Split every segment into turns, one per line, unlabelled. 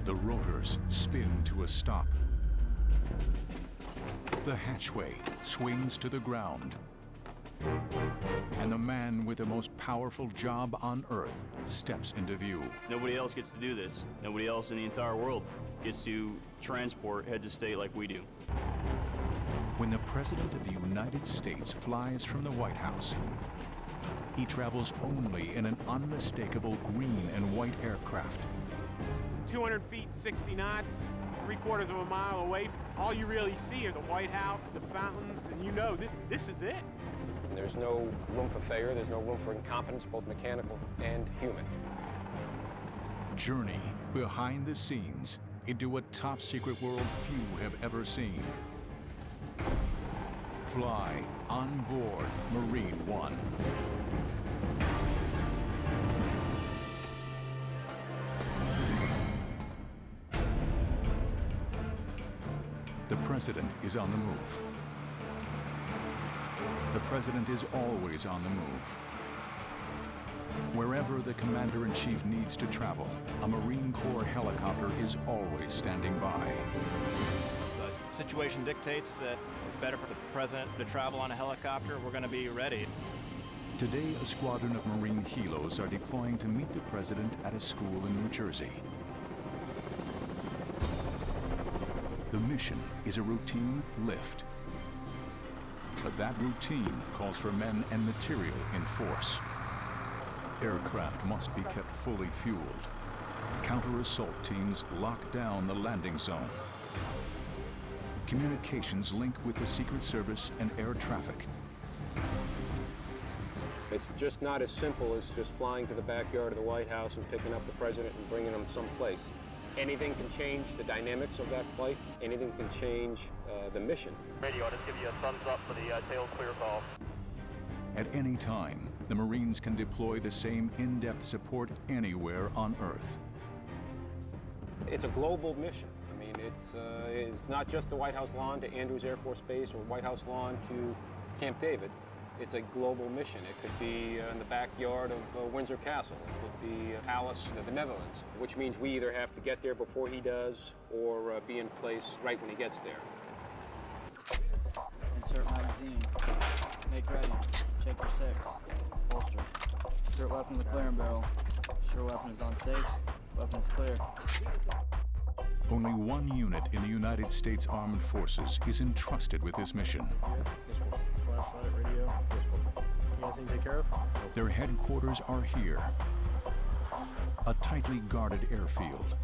The rotors spin to a stop. The hatchway swings to the ground. And the man with the most powerful job on Earth steps into view.
Nobody else gets to do this. Nobody else in the entire world gets to transport heads of state like we do.
When the President of the United States flies from the White House, he travels only in an unmistakable green and white aircraft.
200 feet, 60 knots, 3/4 of a mile away. All you really see are the White House, the fountains, and you know this is it.
There's no room for failure, there's no room for incompetence, both mechanical and human.
Journey behind the scenes into a top-secret world few have ever seen. Fly on board Marine One. The President is on the move. The President is always on the move. Wherever the Commander-in-Chief needs to travel, a Marine Corps helicopter is always standing by.
The situation dictates that it's better for the President to travel on a helicopter. We're going to be ready.
Today, a squadron of Marine helos are deploying to meet the President at a school in New Jersey. The mission is a routine lift. But that routine calls for men and material in force. Aircraft must be kept fully fueled. Counter-assault teams lock down the landing zone. Communications link with the Secret Service and air traffic.
It's just not as simple as just flying to the backyard of the White House and picking up the President and bringing him someplace. Anything can change the dynamics of that flight. Anything can change the mission.
Radio, I'll just give you a thumbs up for the tail clear call.
At any time, the Marines can deploy the same in-depth support anywhere on Earth.
It's a global mission. I mean, it's not just the White House lawn to Andrews Air Force Base or White House lawn to Camp David. It's a global mission. It could be in the backyard of Windsor Castle. It could be a palace in the Netherlands, which means we either have to get there before he does or be in place right when he gets there.
Insert magazine. Make ready. Check your six. Holster. Insert weapon in the clearing barrel. Sure weapon is on safe. Weapon is clear.
Only one unit in the United States Armed Forces is entrusted with this mission.
Flashlight, radio. Anything to take care of?
Their headquarters are here. A tightly guarded airfield.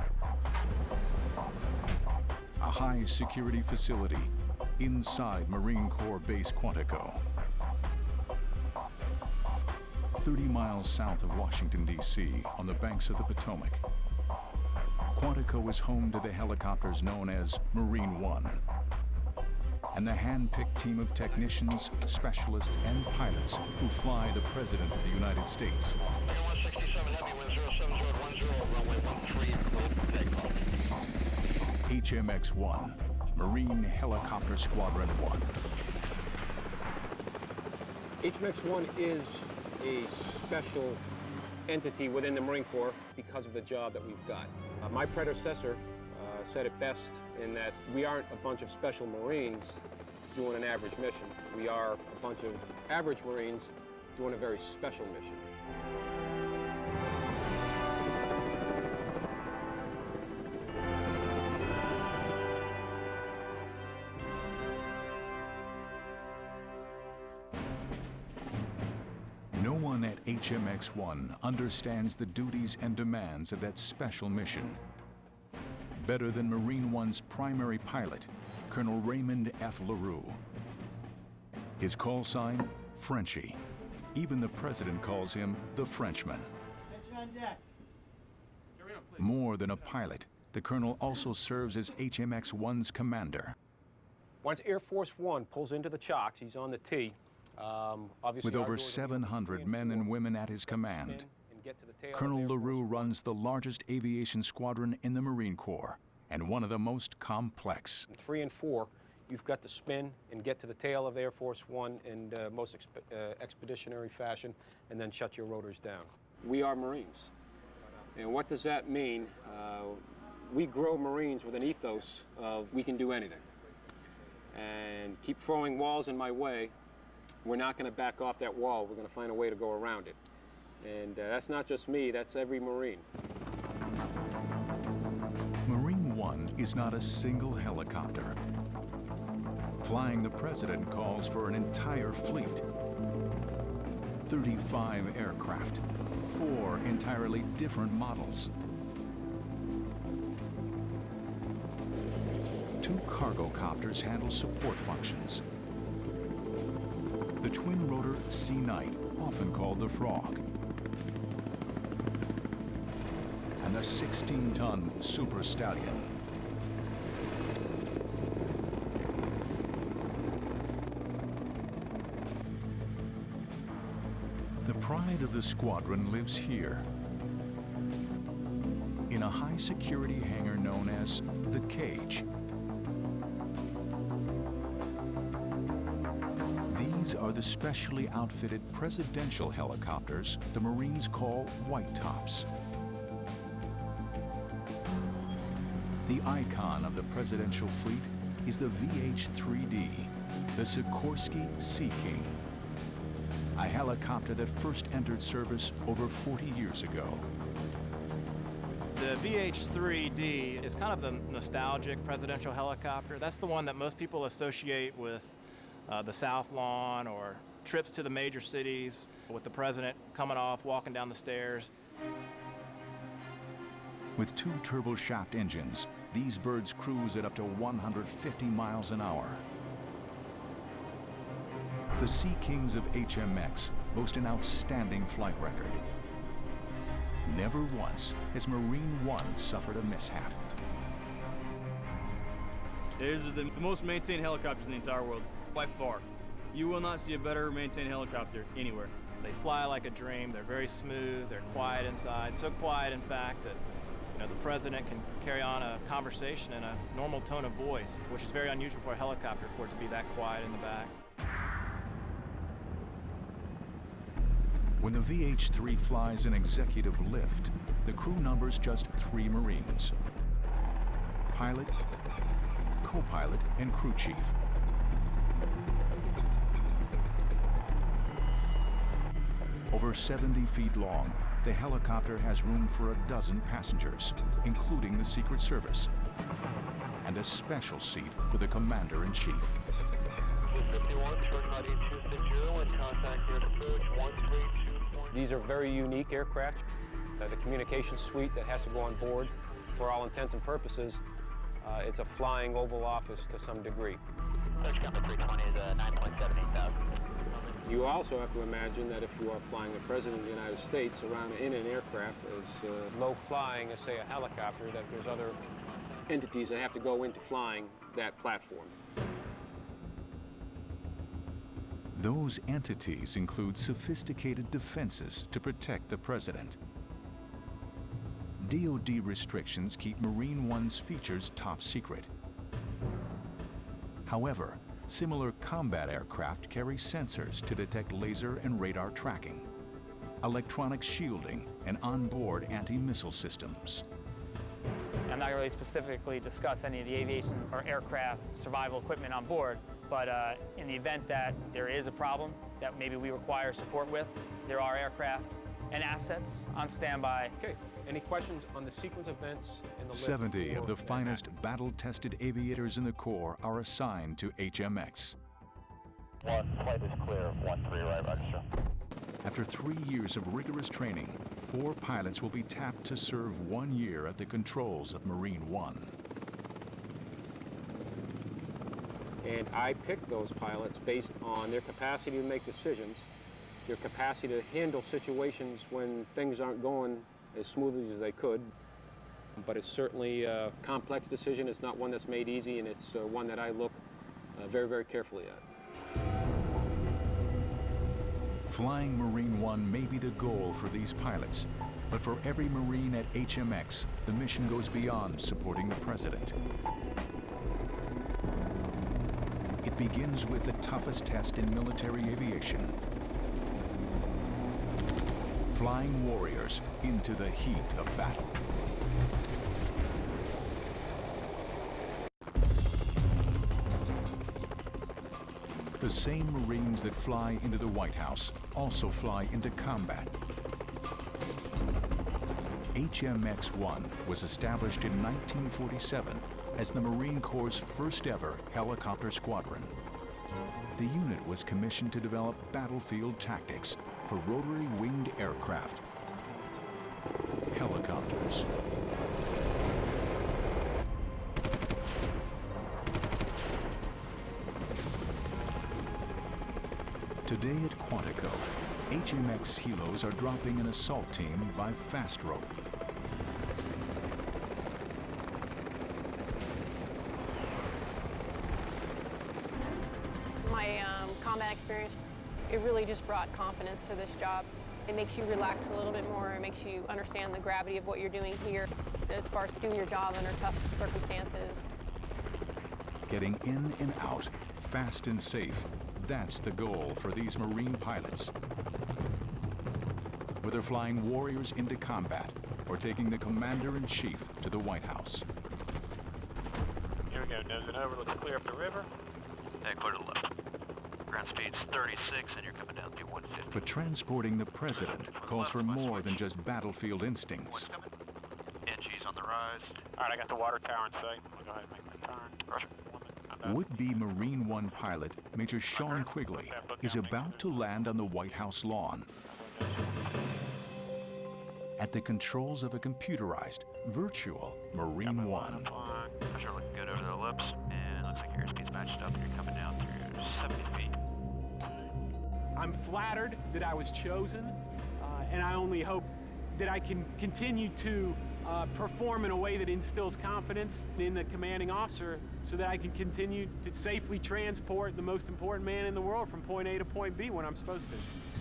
A high-security facility inside Marine Corps Base Quantico. 30 miles south of Washington, D.C., on the banks of the Potomac. Quantico is home to the helicopters known as Marine One, and the hand-picked team of technicians, specialists, and pilots who fly the President of the United States.
167 Heavy, wind 07010, runway 13, takeoff.
HMX-1, Marine Helicopter Squadron 1.
HMX-1 is a special entity within the Marine Corps because of the job that we've got. My predecessor said it best in that we aren't a bunch of special Marines doing an average mission. We are a bunch of average Marines doing a very special mission.
No one at HMX-1 understands the duties and demands of that special mission better than Marine One's primary pilot, Colonel Raymond F. LaRue. His call sign, Frenchie. Even the President calls him the Frenchman. More than a pilot, the Colonel also serves as HMX-1's commander.
Once Air Force One pulls into the chocks, he's on the T.
With over 700 men and women at his command, Colonel LaRue runs the largest aviation squadron in the Marine Corps and one of the most complex.
3 and 4, you've got to spin and get to the tail of Air Force One in most expeditionary fashion and then shut your rotors down. We are Marines. And what does that mean? We grow Marines with an ethos of we can do anything. And keep throwing walls in my way, we're not going to back off that wall. We're going to find a way to go around it. And that's not just me, that's every Marine.
Marine One is not a single helicopter. Flying the President calls for an entire fleet. 35 aircraft, 4 entirely different models. 2 cargo copters handle support functions. The twin-rotor Sea Knight, often called the Frog, and the 16-ton Super Stallion. The pride of the squadron lives here, in a high-security hangar known as the Cage. These are the specially outfitted presidential helicopters the Marines call White Tops. The icon of the presidential fleet is the VH-3D, the Sikorsky Sea King, a helicopter that first entered service over 40 years ago.
The VH-3D is kind of the nostalgic presidential helicopter. That's the one that most people associate with the South Lawn or trips to the major cities with the president coming off, walking down the stairs.
With 2 turboshaft engines, these birds cruise at up to 150 miles an hour. The Sea Kings of HMX boast an outstanding flight record. Never once has Marine One suffered a mishap.
These are the most maintained helicopters in the entire world, by far. You will not see a better maintained helicopter anywhere.
They fly like a dream. They're very smooth. They're quiet inside. So quiet, in fact, that the president can carry on a conversation in a normal tone of voice, which is very unusual for a helicopter, for it to be that quiet in the back.
When the VH-3 flies an executive lift, the crew numbers just 3 Marines: pilot, co-pilot, and crew chief. Over 70 feet long, the helicopter has room for a dozen passengers, including the Secret Service, and a special seat for the Commander-in-Chief.
251, short body 260, and contact near approach 1324.
These are very unique aircraft. The communication suite that has to go on board, for all intents and purposes, it's a flying Oval Office to some degree.
Search number 320 is 9.78,000.
You also have to imagine that if you are flying the President of the United States around in an aircraft as low flying as, say, a helicopter, that there's other entities that have to go into flying that platform.
Those entities include sophisticated defenses to protect the President. DoD restrictions keep Marine One's features top secret. However, similar combat aircraft carry sensors to detect laser and radar tracking, electronic shielding, and onboard anti-missile systems.
I'm not going to really specifically discuss any of the aviation or aircraft survival equipment on board, but in the event that there is a problem that maybe we require support with, there are aircraft and assets on standby.
Okay, any questions on the sequence of events in the lift?
70 of the finest battle-tested aviators in the Corps are assigned to HMX.
One, flight is clear, 13 right, register.
After 3 years of rigorous training, 4 pilots will be tapped to serve 1 year at the controls of Marine One.
And I picked those pilots based on their capacity to make decisions, their capacity to handle situations when things aren't going as smoothly as they could. But it's certainly a complex decision. It's not one that's made easy, and it's one that I look very, very carefully at.
Flying Marine One may be the goal for these pilots, but for every Marine at HMX, the mission goes beyond supporting the President. It begins with the toughest test in military aviation. Flying warriors into the heat of battle. The same Marines that fly into the White House also fly into combat. HMX-1 was established in 1947 as the Marine Corps' first ever helicopter squadron. The unit was commissioned to develop battlefield tactics for rotary winged aircraft, helicopters. Today at Quantico, HMX Helos are dropping an assault team by fast rope.
My combat experience, it really just brought confidence to this job. It makes you relax a little bit more. It makes you understand the gravity of what you're doing here as far as doing your job under tough circumstances.
Getting in and out, fast and safe, that's the goal for these Marine pilots. Whether flying warriors into combat or taking the Commander-in-Chief to the White House.
Here we go, nose it over, looks clear up the river.
And clear to the left. Ground speed's 36 and you're coming down through 150.
But transporting the president calls for more than just battlefield instincts.
NG's on the rise.
All right, I got the water tower in sight. I'll go ahead and make my turn.
Roger.
Would-be Marine One pilot Major Sean Quigley is about to land on the White House lawn. At the controls of a computerized, virtual Marine One.
Pressure looking good over the lips, and looks like your airspeed's matched up and you're coming down through 70 feet.
I'm flattered that I was chosen, and I only hope that I can continue to perform in a way that instills confidence in the commanding officer so that I can continue to safely transport the most important man in the world from point A to point B when I'm supposed to.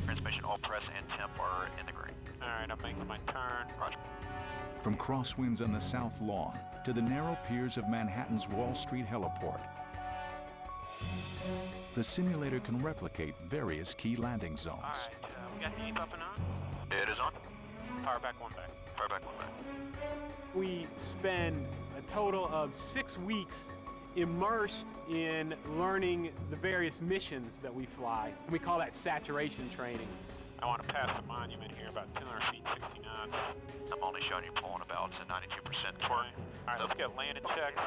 Transmission, all press and temp are in the green.
All right, I'm making my turn.
Roger.
From crosswinds on the South Lawn to the narrow piers of Manhattan's Wall Street heliport, the simulator can replicate various key landing zones.
All right, we got the heat up and on.
It is on.
Power back, one back.
Power back, one back.
We spend a total of 6 weeks immersed in learning the various missions that we fly. We call that saturation training.
I want to pass the monument here about 200 feet, 60 knots.
I'm only showing you pulling about 92% torque.
All right, let's get landing checks.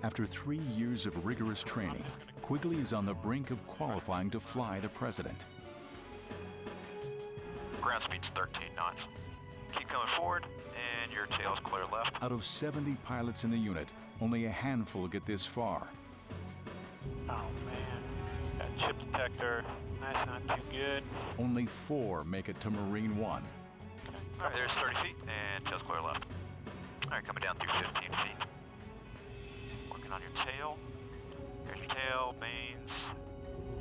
After 3 years of rigorous training, Quigley is on the brink of qualifying to fly the president.
Ground speed's 13 knots. Keep coming forward, and your tail's clear left.
Out of 70 pilots in the unit, only a handful get this far.
Oh, man. That chip detector, that's not too good.
Only 4 make it to Marine One.
All right, there's 30 feet, and tail's clear left. All right, coming down through 15 feet. Working on your tail. Here's your tail, mains.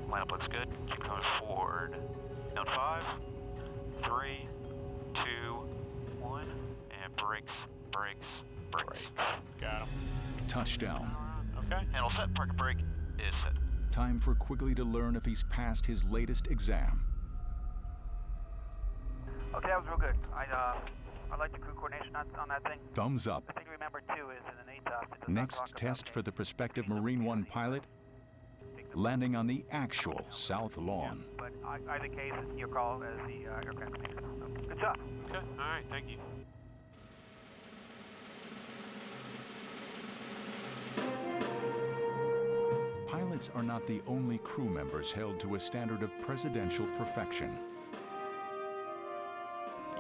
Lineup looks good. Keep coming forward. Down 5, 3, 2, 1, and brakes, brakes, brakes.
Got him.
Touchdown.
Okay.
Handle set, parking brake is set.
Time for Quigley to learn if he's passed his latest exam.
Okay, that was real good. I like the crew coordination on that thing.
Thumbs up.
The thing to remember too is in an ATOS, it does not
Next
talk
test
about
for the prospective Marine One pilot, landing on the actual South Lawn.
But either case, it's your call as the aircraft commander. So, good job.
Okay, all right, thank you.
Pilots are not the only crew members held to a standard of presidential perfection.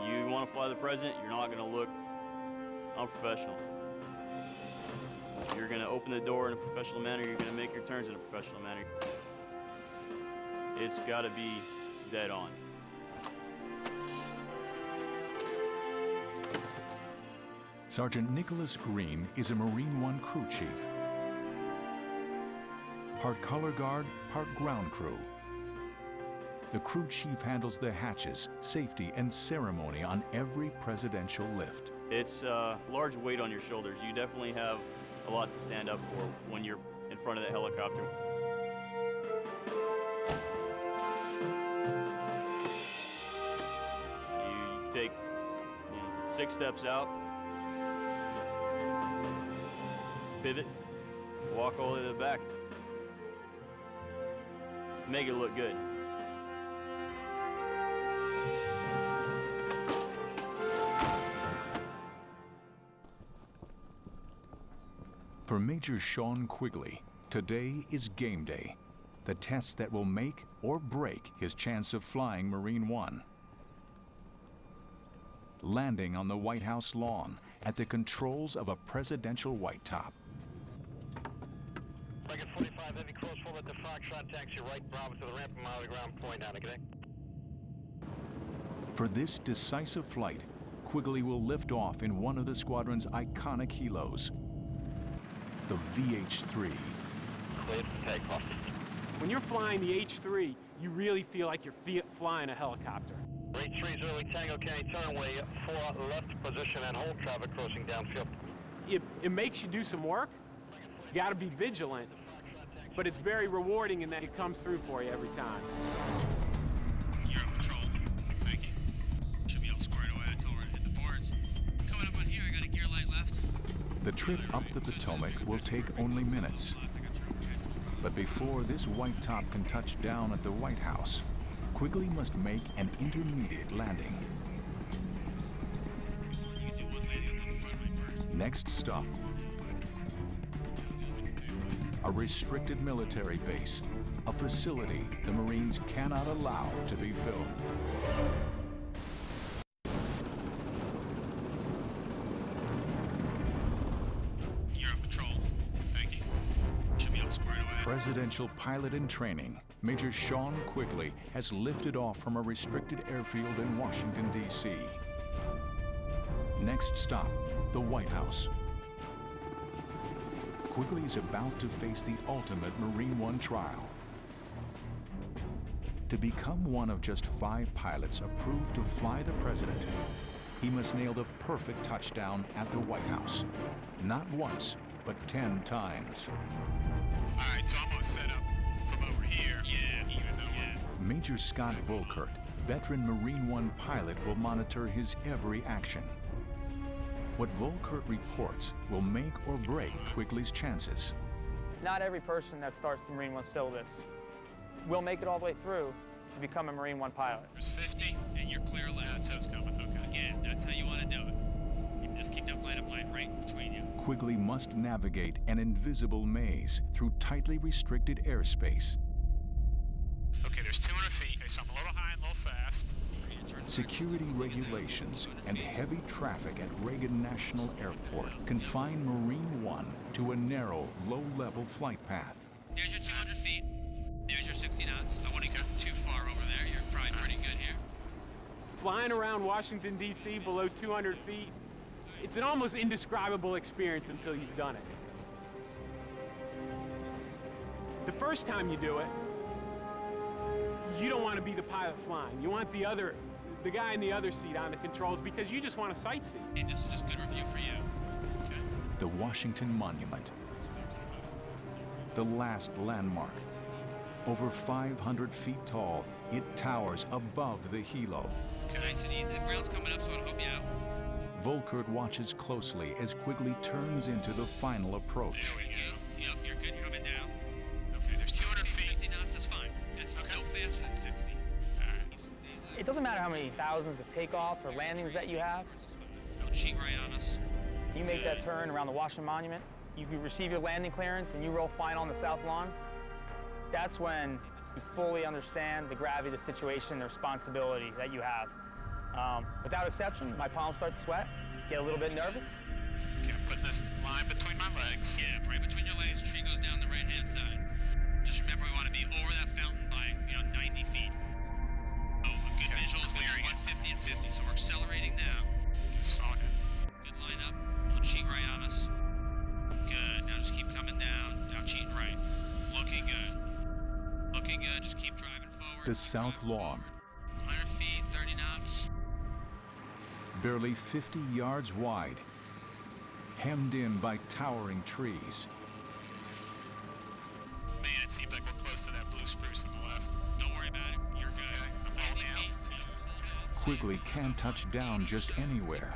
You want to fly the president, you're not going to look unprofessional. You're going to open the door in a professional manner, you're going to make your turns in a professional manner. It's got to be dead on.
Sergeant Nicholas Green is a Marine One crew chief. Part color guard, part ground crew. The crew chief handles the hatches, safety, and ceremony on every presidential lift.
It's a large weight on your shoulders. You definitely have a lot to stand up for when you're in front of the helicopter. You take 6 steps out, pivot, walk all the way to the back. make it look good.
For Major Sean Quigley, today is game day, the test that will make or break his chance of flying Marine One. Landing on the White House lawn at the controls of a presidential white top.
Flight 45, heavy close full at the Foxtrot, taxi right, Bravo to the ramp, a mile to the ground, point down, okay?
For this decisive flight, Quigley will lift off in one of the squadron's iconic helos, the VH-3.
Cleared for takeoff.
When you're flying the H-3, you really feel like you're flying a helicopter.
H-3 is early, Tango County, turnway 4 left position and hold traffic crossing downfield.
It makes you do some work. You gotta be vigilant, but it's very rewarding in that it comes through for you every time.
You're on patrol. Thank you. Should be all squared away until we're hit the boards. Coming up on here, I got a gear light left.
The trip up the Potomac will take only minutes. But before this white top can touch down at the White House, Quigley must make an intermediate landing. Next stop, a restricted military base, a facility the Marines cannot allow to be filled.
You're on patrol. Thank you. Should be all squared away.
Presidential pilot in training, Major Sean Quigley has lifted off from a restricted airfield in Washington, D.C. Next stop, the White House. Quigley is about to face the ultimate Marine One trial. To become one of just 5 pilots approved to fly the president, he must nail the perfect touchdown at the White House. Not once, but 10 times.
All right, so I'm gonna set up from over here. Yeah, even though. Yeah.
Major Scott Volkert, veteran Marine One pilot, will monitor his every action. What Volkert reports will make or break Quigley's chances.
Not every person that starts the Marine One syllabus will make it all the way through to become a Marine One pilot.
There's 50, and you're clear left. Toes coming. Okay. Again, that's how you want to do it. You just keep that line right between you.
Quigley must navigate an invisible maze through tightly restricted airspace.
Okay, there's 200 feet. Okay, so I'm a little high and a little fast.
Security regulations and heavy traffic at Reagan National Airport confine Marine One to a narrow, low-level flight path.
There's your 200 feet. There's your 60 knots. I wouldn't go too far over there. You're probably pretty good here.
Flying around Washington, D.C. below 200 feet, it's an almost indescribable experience until you've done it. The first time you do it, you don't want to be the pilot flying. You want the guy in the other seat on the controls because you just want to sightsee.
And this is just good review for you. Okay.
The Washington Monument. The last landmark. Over 500 feet tall, it towers above the helo.
Okay, nice and easy. The ground's coming up, so it'll help you out.
Volkert watches closely as Quigley turns into the final approach.
There we go. Yep, you're good. You're coming down. Okay, there's 200 feet. 50 knots, that's fine. That's no faster than 60. All right.
It doesn't matter how many thousands of takeoff or landings that you have.
Don't cheat right on us.
You make that turn around the Washington Monument, you receive your landing clearance, and you roll fine on the South Lawn. That's when you fully understand the gravity of the situation, the responsibility that you have. Without exception, my palms start to sweat, get a little bit nervous.
Okay, I'm putting this line between my legs. Yeah, right between your legs. Tree goes down the right-hand side. Just remember, we want to be over that fountain by, 90 feet. Oh, a good visual is 150 and 50, so we're accelerating now. Good line up. Don't cheat right on us. Good. Now just keep coming down. Now cheating right. Looking good. Looking good. Just keep driving forward.
The South Lawn.
100 feet, 30 knots.
Barely 50 yards wide, hemmed in by towering trees.
Man, it seems like we're close to that blue spruce on the left. Don't worry about it. You're good. I'm holding altitude.
Quigley can't touch down just anywhere.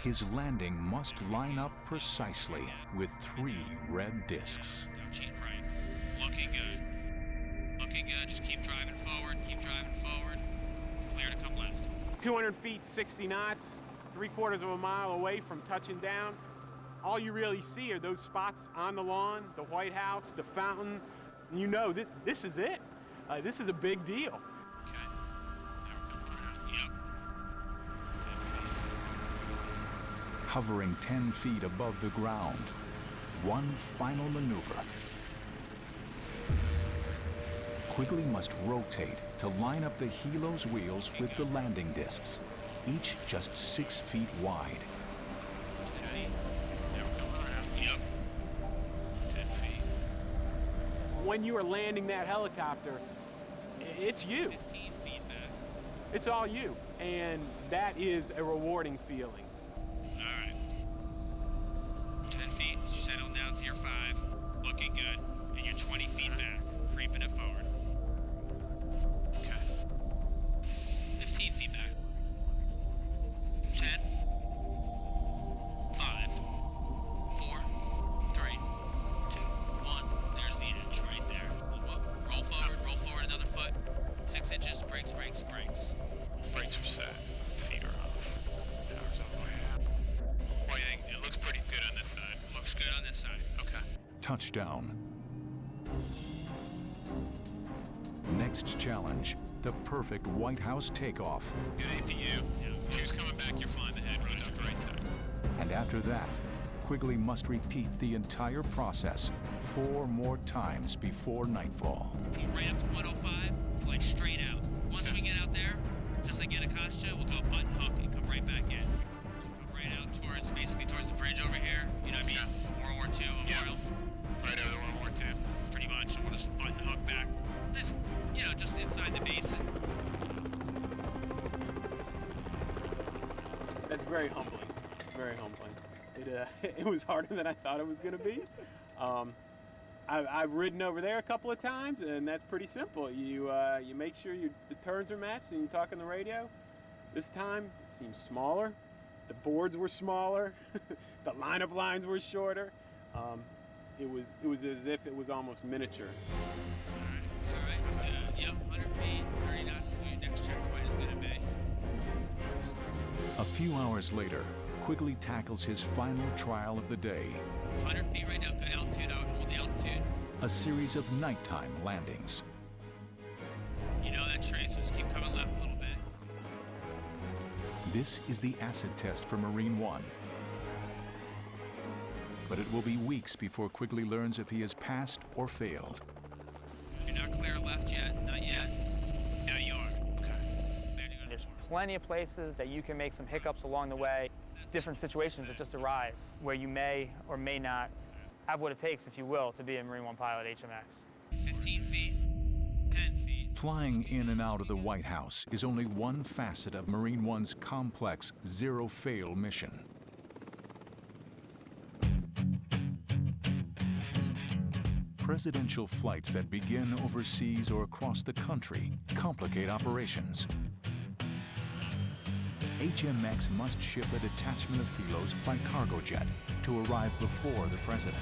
His landing must line up precisely with 3 red discs.
Now cheating right. Looking good. Looking looking good. Just keep driving forward, keep driving forward. Clear to come left.
200 feet, 60 knots, 3/4 of a mile away from touching down. All you really see are those spots on the lawn, the White House, the fountain. And you know this is it. This is a big deal.
Okay. Now we're coming around. Yep.
Hovering 10 feet above the ground, one final maneuver. Quigley must rotate to line up the helo's wheels with the landing discs, each just 6 feet wide.
Okay. Now we're coming around. Yep. 10 feet.
When you are landing that helicopter, it's you.
15 feet back.
It's all you. And that is a rewarding feeling.
All right. 10 feet. Settle down to your 5. Looking good. And you're 20 feet back. Creeping it forward. Okay. 15 feet back. 10. 5. 4. 3. 2. 1. There's the edge right there. Roll forward another foot. 6 inches. Brakes, brakes, brakes.
Brakes are set. Feet are off. Power's on way up. What do you think? It looks pretty good on this side.
Looks good on this side.
Okay.
Touchdown. Next challenge, the perfect White House takeoff.
Good APU. Two's coming back, you're flying the head. Rotate to the right side.
And after that, Quigley must repeat the entire process 4 more times before nightfall.
Keep right up to 105, fly straight out. Once we get out there, just like Anacostia, we'll do a button hook and come right back in. Come right out towards the bridge over here. You know what I mean? World War II Memorial.
Right over World War II.
Pretty much. We'll just button hook back. Just inside the basin.
That's very humbling. Very humbling. It was harder than I thought it was going to be. I've ridden over there a couple of times, and that's pretty simple. You make sure the turns are matched, and you talk on the radio. This time, it seems smaller. The boards were smaller. The lineup lines were shorter. It was as if it was almost miniature.
All right. Yep, 100 feet, 30 knots to your next checkpoint is going to be.
A few hours later, Quigley tackles his final trial of the day.
100 feet right now, good altitude. I would hold the altitude.
A series of nighttime landings.
You know that trace, so just keep coming left a little bit.
This is the acid test for Marine One. But it will be weeks before Quigley learns if he has passed or failed.
You're not clear left yet, not yet. Now you are. Okay.
There's plenty of places that you can make some hiccups along the way, different situations that just arise where you may or may not have what it takes, if you will, to be a Marine One pilot HMX.
15 feet, 10 feet.
Flying in and out of the White House is only one facet of Marine One's complex zero-fail mission. Presidential flights that begin overseas or across the country complicate operations. HMX must ship a detachment of helos by cargo jet to arrive before the president.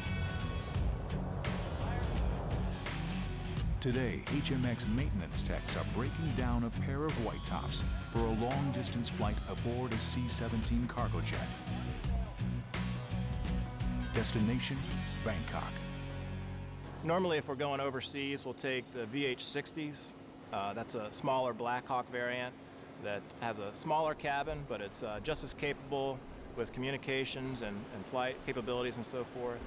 Today, HMX maintenance techs are breaking down a pair of white tops for a long-distance flight aboard a C-17 cargo jet. Destination, Bangkok.
Normally, if we're going overseas, we'll take the VH-60s. That's a smaller Black Hawk variant that has a smaller cabin, but it's just as capable with communications and flight capabilities and so forth.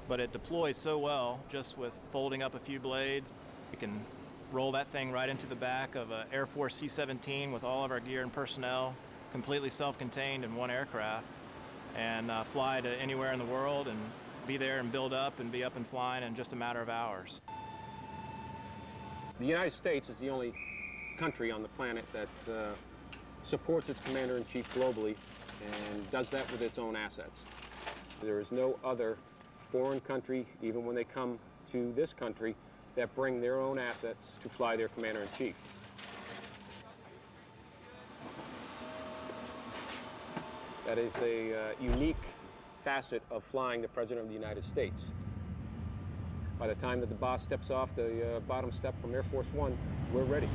But it deploys so well just with folding up a few blades. We can roll that thing right into the back of an Air Force C-17 with all of our gear and personnel, completely self-contained in one aircraft, and fly to anywhere in the world and be there and build up and be up and flying in just a matter of hours.
The United States is the only country on the planet that supports its commander-in-chief globally and does that with its own assets. There is no other foreign country, even when they come to this country, that bring their own assets to fly their commander-in-chief. That is a unique facet of flying the President of the United States. By the time that the boss steps off the bottom step from Air Force One, we're ready.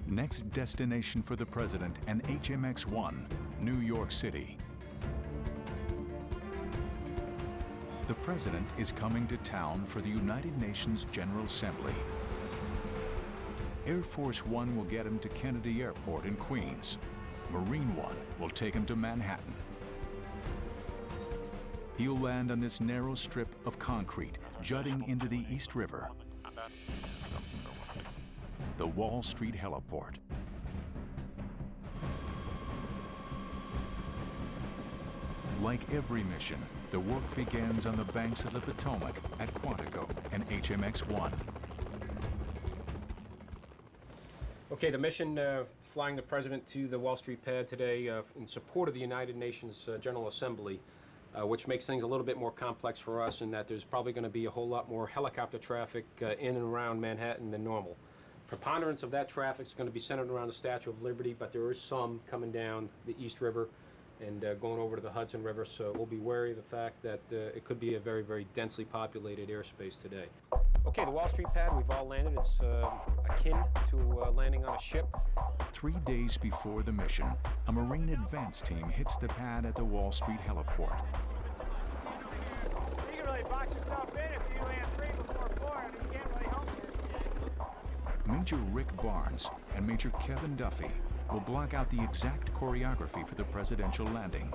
Next destination for the President and HMX-1, New York City. The President is coming to town for the United Nations General Assembly. Air Force One will get him to Kennedy Airport in Queens. Marine One will take him to Manhattan. He'll land on this narrow strip of concrete jutting into the East River, the Wall Street Heliport. Like every mission, the work begins on the banks of the Potomac at Quantico and HMX-1.
Okay, the mission flying the President to the Wall Street pad today in support of the United Nations General Assembly, which makes things a little bit more complex for us in that there's probably going to be a whole lot more helicopter traffic in and around Manhattan than normal. Preponderance of that traffic is going to be centered around the Statue of Liberty, but there is some coming down the East River and going over to the Hudson River, so we'll be wary of the fact that it could be a very, very densely populated airspace today. Okay, the Wall Street pad, we've all landed. It's akin to landing on a ship.
3 days before the mission, a Marine advance team hits the pad at the Wall Street Heliport.
You can really box yourself in if you land 3 before 4. I mean, you can't really help it.
Major Rick Barnes and Major Kevin Duffy will block out the exact choreography for the presidential landing.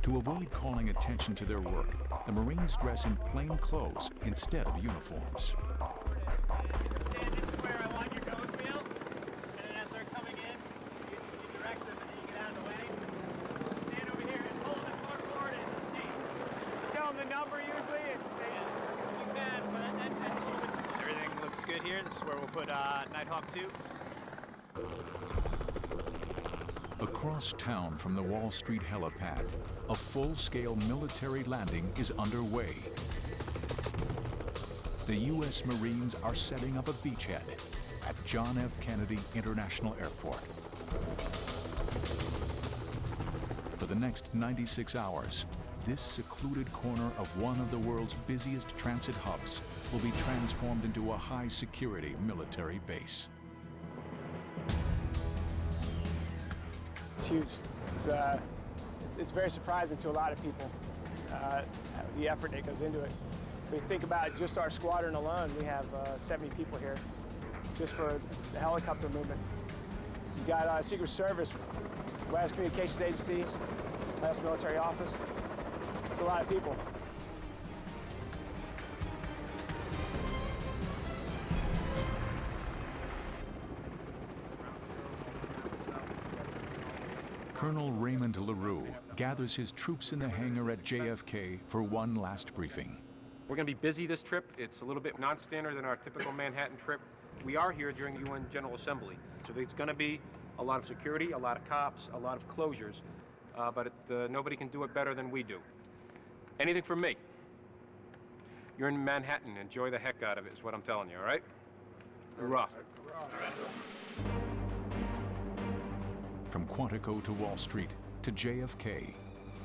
To avoid calling attention to their work, the Marines dress in plain clothes instead of uniforms.
This is where I want your nose wheel, and then as they're coming in, you direct them and then you get out of the way. Stand over here and hold it more forward and see. Tell them the number usually, and you can, but everything looks good here. This is where we'll put Nighthawk 2.
Across town from the Wall Street helipad, a full-scale military landing is underway. The U.S. Marines are setting up a beachhead at John F. Kennedy International Airport. For the next 96 hours, this secluded corner of one of the world's busiest transit hubs will be transformed into a high-security military base.
It's huge. It's very surprising to a lot of people, the effort that goes into it. When you think about just our squadron alone, we have 70 people here just for the helicopter movements. You got Secret Service, White House Communications Agencies, White House Military Office. It's a lot of people.
Colonel Raymond LaRue gathers his troops in the hangar at JFK for one last briefing.
We're going to be busy this trip. It's a little bit non-standard than our typical Manhattan trip. We are here during the UN General Assembly, so there's going to be a lot of security, a lot of cops, a lot of closures, but nobody can do it better than we do. Anything from me. You're in Manhattan. Enjoy the heck out of it is what I'm telling you, all right? Hoorah.
From Quantico to Wall Street to JFK,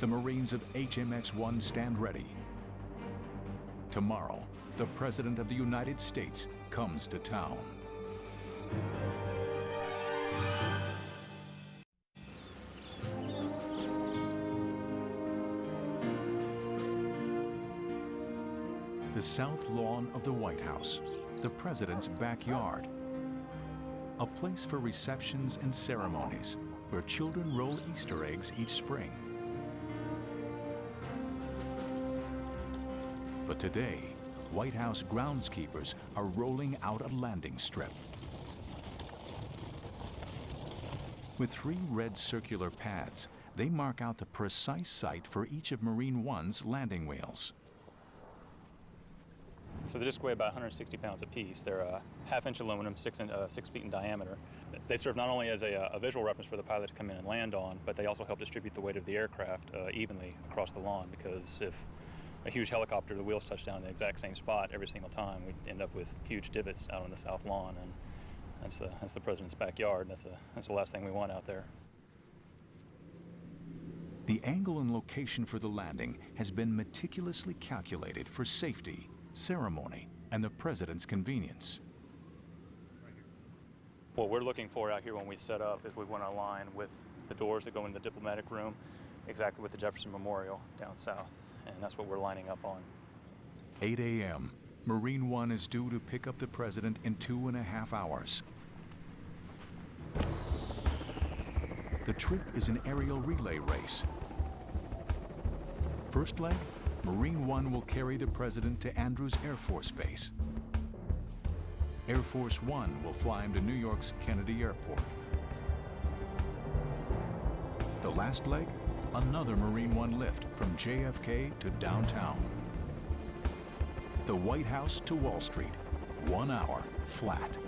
the Marines of HMX-1 stand ready. Tomorrow, the President of the United States comes to town. The south lawn of the White House, the President's backyard, a place for receptions and ceremonies where children roll Easter eggs each spring. But today, White House groundskeepers are rolling out a landing strip. With 3 red circular pads, they mark out the precise site for each of Marine One's landing wheels.
So they just weigh about 160 pounds apiece. They're half-inch aluminum, 6 feet in diameter. They serve not only as a visual reference for the pilot to come in and land on, but they also help distribute the weight of the aircraft evenly across the lawn, because if a huge helicopter, the wheels touch down in the exact same spot every single time, we'd end up with huge divots out on the south lawn. That's the president's backyard. That's the last thing we want out there.
The angle and location for the landing has been meticulously calculated for safety, ceremony, and the president's convenience.
What we're looking for out here when we set up is we want to align with the doors that go in the diplomatic room, exactly with the Jefferson Memorial down south, and that's what we're lining up on.
8 a.m. Marine One is due to pick up the president in 2.5 hours. The trip is an aerial relay race. First leg, Marine One will carry the president to Andrews Air Force Base. Air Force One will fly him to New York's Kennedy Airport. The last leg, another Marine One lift from JFK to downtown. The White House to Wall Street, 1 hour flat.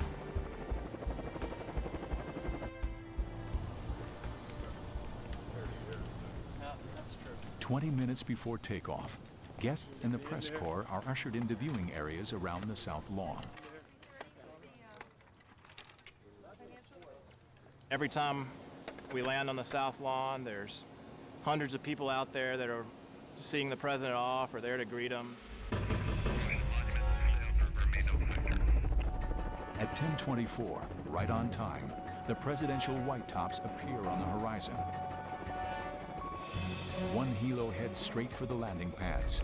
That's true.
20 minutes before takeoff, guests and the press corps are ushered into viewing areas around the South Lawn.
Every time we land on the South Lawn, there's hundreds of people out there that are seeing the president off or there to greet him.
At 10:24, right on time, the presidential white tops appear on the horizon. One helo heads straight for the landing pads.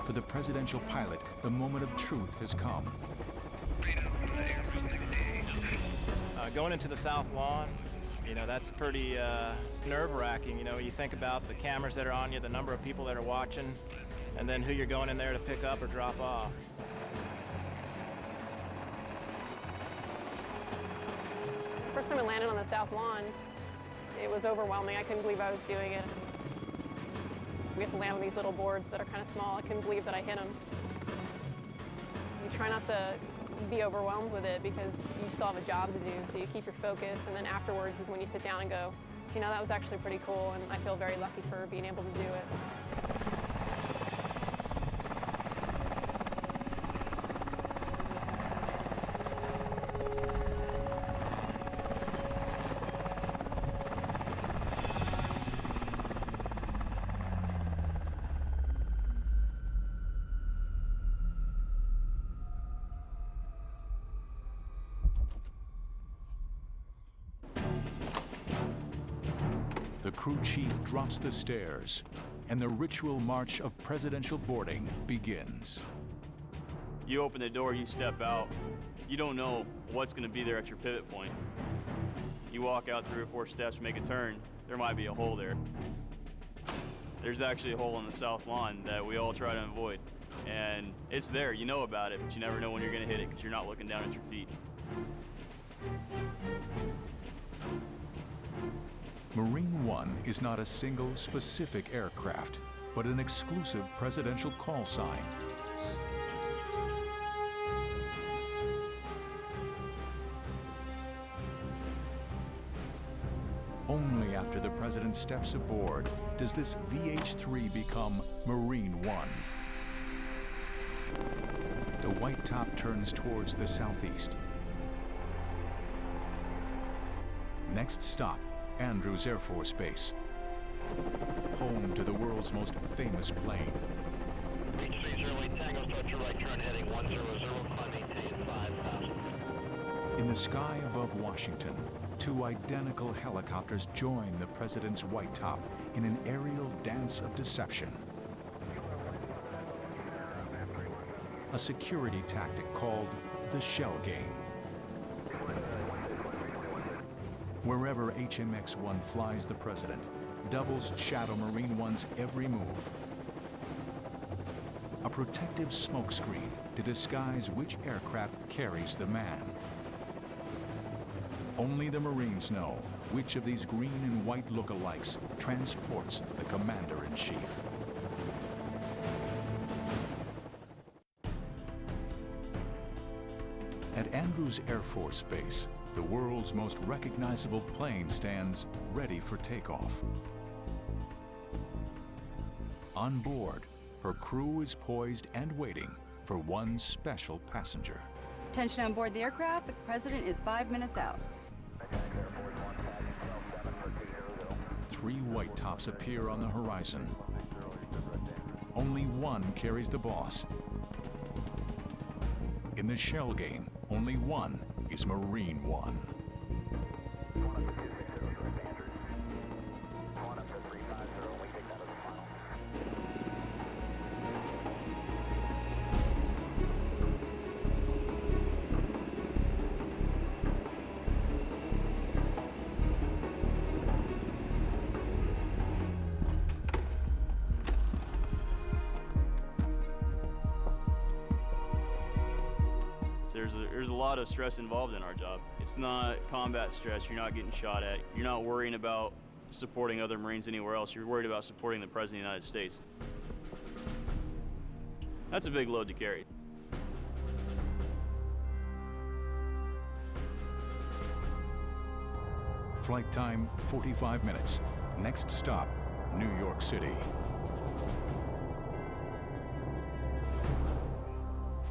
For the presidential pilot, the moment of truth has come.
Going into the South Lawn, you know, that's pretty nerve-wracking. You know, you think about the cameras that are on you, the number of people that are watching, and then who you're going in there to pick up or drop off.
First time I landed on the South Lawn, it was overwhelming. I couldn't believe I was doing it. We have to land on these little boards that are kind of small. I couldn't believe that I hit them. You try not to be overwhelmed with it because you still have a job to do, so you keep your focus, and then afterwards is when you sit down and go, you know, that was actually pretty cool, and I feel very lucky for being able to do it.
The crew chief drops the stairs, and the ritual march of presidential boarding begins.
You open the door, you step out. You don't know what's going to be there at your pivot point. You walk out 3 or 4 steps, make a turn, there might be a hole there. There's actually a hole on the South Lawn that we all try to avoid. And it's there, you know about it, but you never know when you're going to hit it because you're not looking down at your feet.
Marine One is not a single specific aircraft, but an exclusive presidential call sign. Only after the president steps aboard does this VH-3 become Marine One. The white top turns towards the southeast. Next stop, Andrews Air Force Base, home to the world's most famous plane.
H30 Tango, start your right turn heading 100, climb maintain 5,000.
In the sky above Washington, 2 identical helicopters join the president's white top in an aerial dance of deception. A security tactic called the shell game. Wherever HMX-1 flies the president, doubles Shadow Marine One's every move. A protective smokescreen to disguise which aircraft carries the man. Only the Marines know which of these green and white lookalikes transports the commander-in-chief. At Andrews Air Force Base, the world's most recognizable plane stands ready for takeoff. On board, her crew is poised and waiting for one special passenger.
Attention on board the aircraft, the President is 5 minutes out.
3 white tops appear on the horizon. Only one carries the boss. In the shell game, only one is Marine One.
There's a lot of stress involved in our job. It's not combat stress. You're not getting shot at. You're not worrying about supporting other Marines anywhere else. You're worried about supporting the President of the United States. That's a big load to carry.
Flight time, 45 minutes. Next stop, New York City.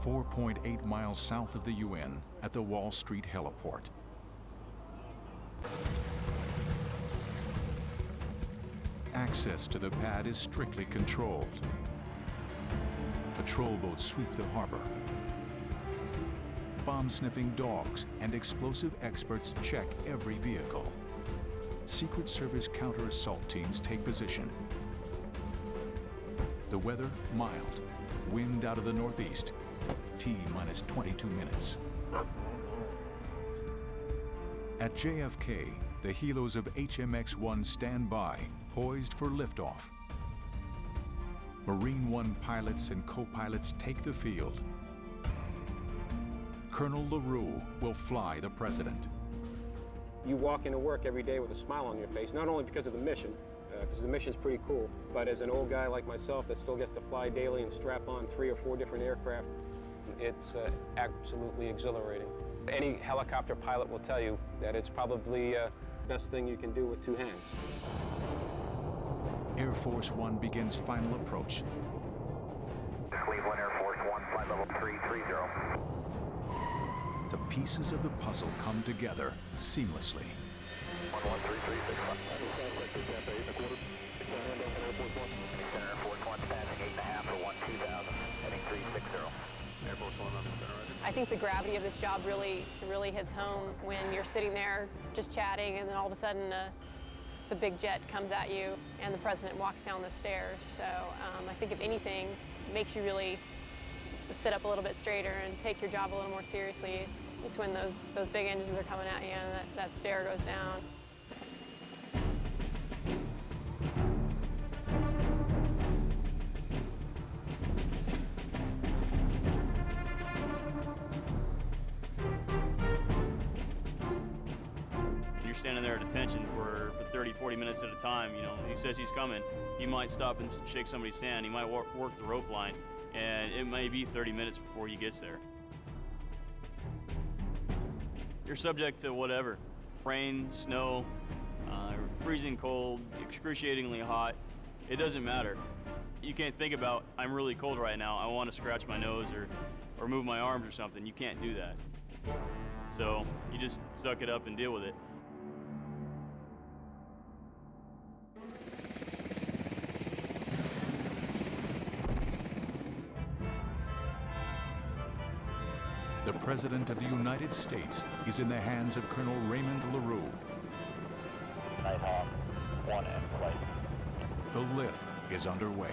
4.8 miles south of the UN at the Wall Street heliport. Access to the pad is strictly controlled. Patrol boats sweep the harbor. Bomb-sniffing dogs and explosive experts check every vehicle. Secret Service counter-assault teams take position. The weather, mild. Wind out of the northeast. T-minus 22 minutes. At JFK, the helos of HMX-1 stand by, poised for liftoff. Marine One pilots and co-pilots take the field. Colonel LaRue will fly the President.
You walk into work every day with a smile on your face, not only because of the mission, because the mission's pretty cool, but as an old guy like myself that still gets to fly daily and strap on 3 or 4 different aircraft, it's absolutely exhilarating. Any helicopter pilot will tell you that it's probably the best thing you can do with 2 hands.
Air Force One begins final approach.
Cleveland Air Force One, flight level 330.
The pieces of the puzzle come together seamlessly.
11336. Air Force One passing 8.5 for 12000, heading 360. Air Force One on the center.
I think the gravity of this job really hits home when you're sitting there just chatting, and then all of a sudden the big jet comes at you and the President walks down the stairs. So I think if anything, it makes you really sit up a little bit straighter and take your job a little more seriously. It's when those big engines are coming at you and that stair goes down.
You're standing there at attention for 30, 40 minutes at a time. You know, he says he's coming. He might stop and shake somebody's hand. He might work the rope line, and it may be 30 minutes before he gets there. You're subject to whatever. Rain, snow, freezing cold, excruciatingly hot. It doesn't matter. You can't think about, I'm really cold right now, I want to scratch my nose or move my arms or something. You can't do that. So you just suck it up and deal with it.
The President of the United States is in the hands of Colonel Raymond LaRue.
Nighthawk 1 and flight.
The lift is underway.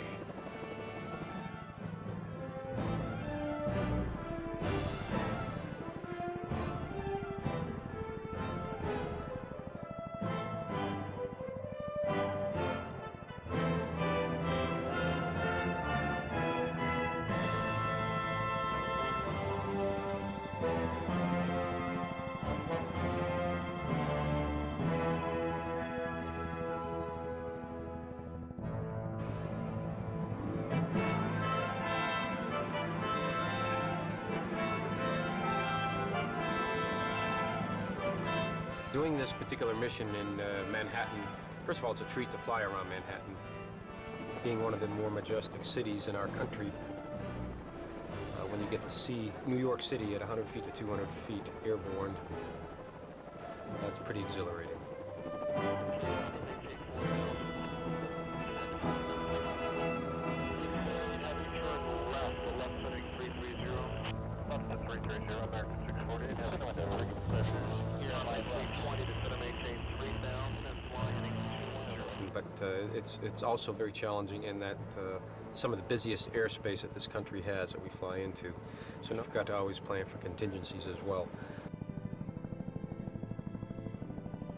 Doing this particular mission in Manhattan, first of all, it's a treat to fly around Manhattan. being one of the more majestic cities in our country, when you get to see New York City at 100 feet to 200 feet airborne, that's pretty exhilarating. But it's also very challenging in that some of the busiest airspace that this country has that we fly into. So we've got to always plan for contingencies as well.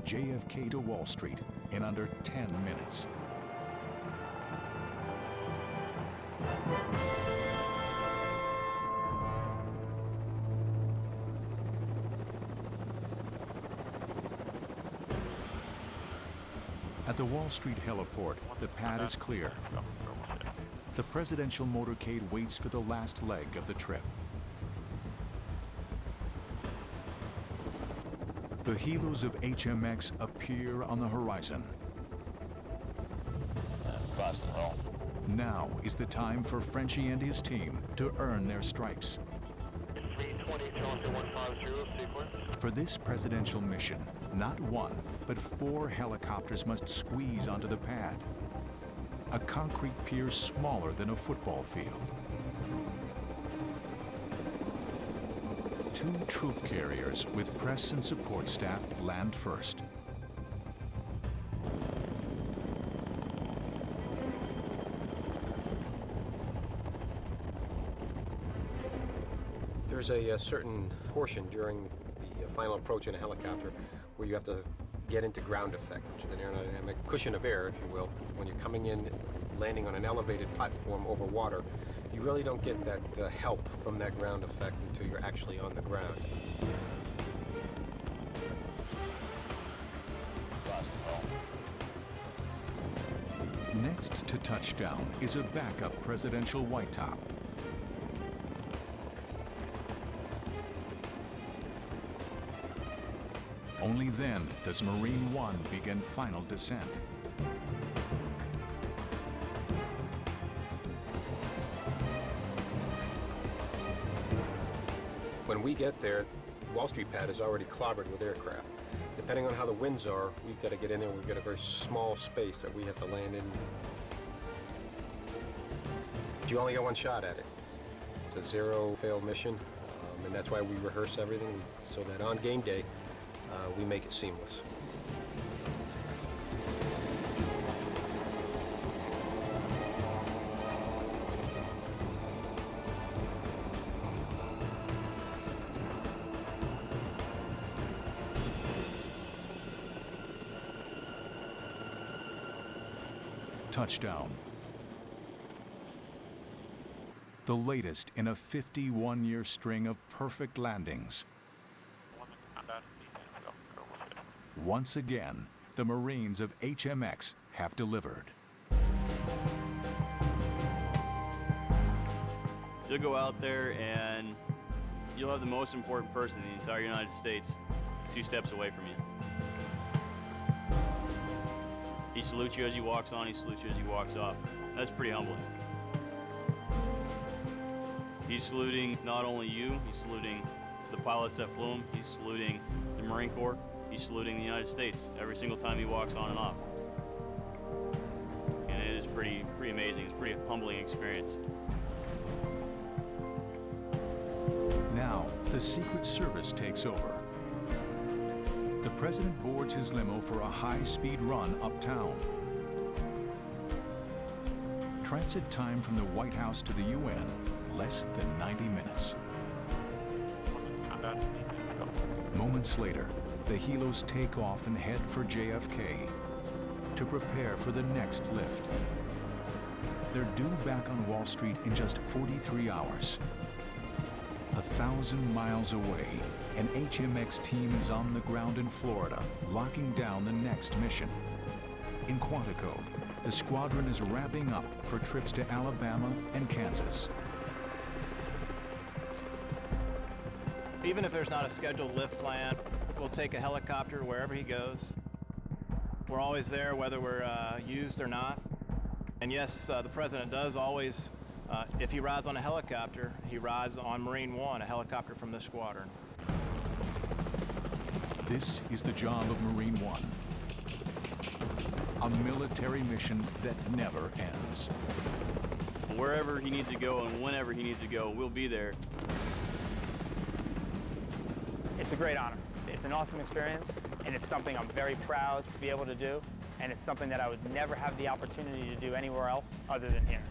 JFK to Wall Street in under 10 minutes. At the Wall Street heliport, the pad is clear. The presidential motorcade waits for the last leg of the trip. The helos of HMX appear on the horizon. Now is the time for Frenchie and his team to earn their stripes. For this presidential mission, not one, but 4 helicopters must squeeze onto the pad. A concrete pier smaller than a football field. 2 troop carriers with press and support staff land first.
There's a certain portion during the final approach in a helicopter where you have to get into ground effect, which is an aerodynamic cushion of air, if you will. When you're coming in, landing on an elevated platform over water, you really don't get that help from that ground effect until you're actually on the ground.
Next to touchdown is a backup presidential white top. Only then does Marine One begin final descent.
When we get there, Wall Street pad is already clobbered with aircraft. Depending on how the winds are, we've got to get in there. We've got a very small space that we have to land in. But you only get one shot at it. It's a zero-fail mission, and that's why we rehearse everything, so that on game day, we make it seamless.
Touchdown. The latest in a 51-year string of perfect landings. Once again, the Marines of HMX have delivered.
You'll go out there and you'll have the most important person in the entire United States 2 steps away from you. He salutes you as he walks on, he salutes you as he walks off. That's pretty humbling. He's saluting not only you, he's saluting the pilots that flew him, he's saluting the Marine Corps, he's saluting the United States every single time he walks on and off. And it is pretty amazing. It's a pretty humbling experience.
Now, the Secret Service takes over. The president boards his limo for a high-speed run uptown. Transit time from the White House to the UN, less than 90 minutes. Moments later, the helos take off and head for JFK to prepare for the next lift. They're due back on Wall Street in just 43 hours. 1,000 miles away, an HMX team is on the ground in Florida, locking down the next mission. In Quantico, the squadron is ramping up for trips to Alabama and Kansas.
Even if there's not a scheduled lift plan, we'll take a helicopter wherever he goes. We're always there, whether we're used or not. And yes, the President does always, if he rides on a helicopter, he rides on Marine One, a helicopter from this squadron.
This is the job of Marine One. A military mission that never ends.
Wherever he needs to go and whenever he needs to go, we'll be there.
It's a great honor. It's an awesome experience, and it's something I'm very proud to be able to do, and it's something that I would never have the opportunity to do anywhere else other than here.